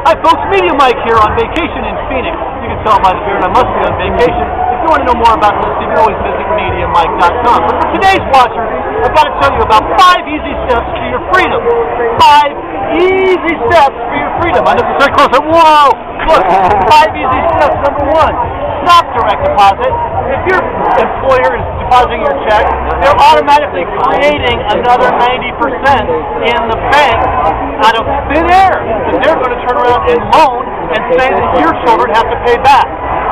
Hi folks, Media Mike here on vacation in Phoenix. You can tell by the beard I must be on vacation. If you want to know more about this, you can always visit MediaMike.com. But for today's watcher, I've got to tell you about 5 easy steps to your freedom. 5 easy steps for your freedom. I look very close. Whoa! Look, 5 easy steps. Number 1, stop direct deposit. If your employer is depositing your check, they're automatically creating another 90% in the bank out of thin air that they're going to turn around and loan and say that your children have to pay back.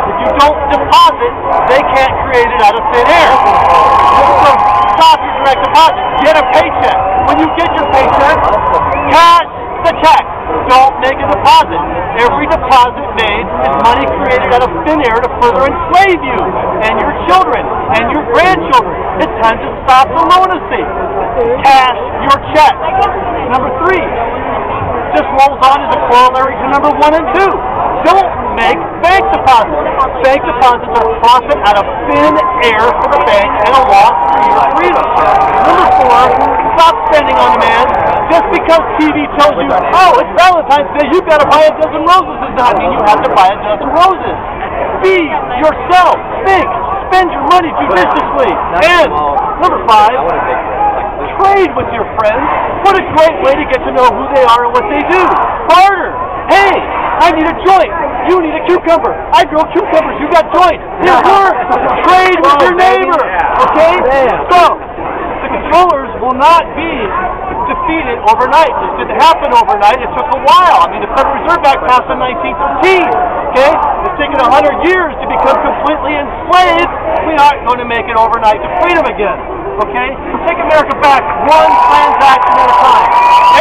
If you don't deposit, they can't create it out of thin air. So stop your direct deposit. Get a paycheck. When you get your paycheck, cash the check. Don't make a deposit. Every deposit made is money created out of thin air to further enslave you and your children and your grandchildren. It's time to stop the lunacy. Cash your check. Number 3, this rolls on as a corollary to number 1 and 2. Don't make bank deposits. Bank deposits are profit out of thin air for the bank and a loss for your freedom. Number 4, stop spending on demand. Just because TV tells you, oh, it's Valentine's Day, you've got to buy a dozen roses, does not mean you have to buy a dozen roses. Be yourself. Think. Spend your money judiciously. And number 5, trade with your friends. What a great way to get to know who they are and what they do. Barter. Hey, I need a joint. You need a cucumber. I grow cucumbers. You got joint. Here's yours. Trade with your neighbor. Okay? So, the controllers will not be defeated overnight. This didn't happen overnight. It took a while. I mean, the Federal Reserve Act passed in 1913. Okay? It's taken 100 years to become completely enslaved. We aren't going to make it overnight to freedom again. Okay? Take America back one transaction at a time.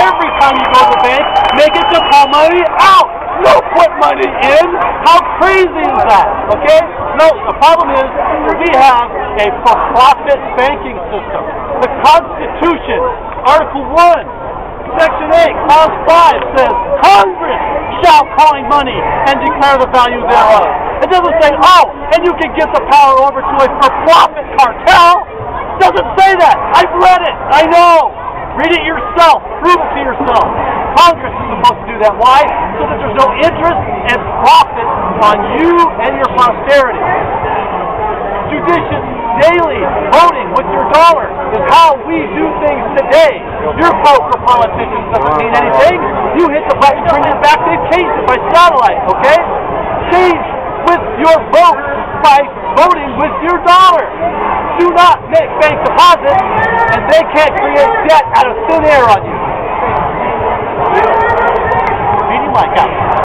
Every time you go to the bank, make it to pull money out. No put money in. How crazy is that? Okay? No, the problem is that we have a for-profit banking system. The Constitution, Article 1, Section 8, Clause 5 says, Congress shall coin money and declare the value thereof. It doesn't say, oh, and you can give the power over to a for-profit cartel. It doesn't say that. I've read it. I know. Read it yourself. Prove it to yourself. Congress is supposed to do that. Why? So that there's no interest and profit on you and your posterity. Judicious, daily voting with your dollar is how we do things today. Your vote for politicians doesn't mean anything. You hit the button, turn your back, they've changed it by satellite, okay? Change with your vote by voting with your dollar. Do not make bank deposits, and they can't create debt out of thin air on you.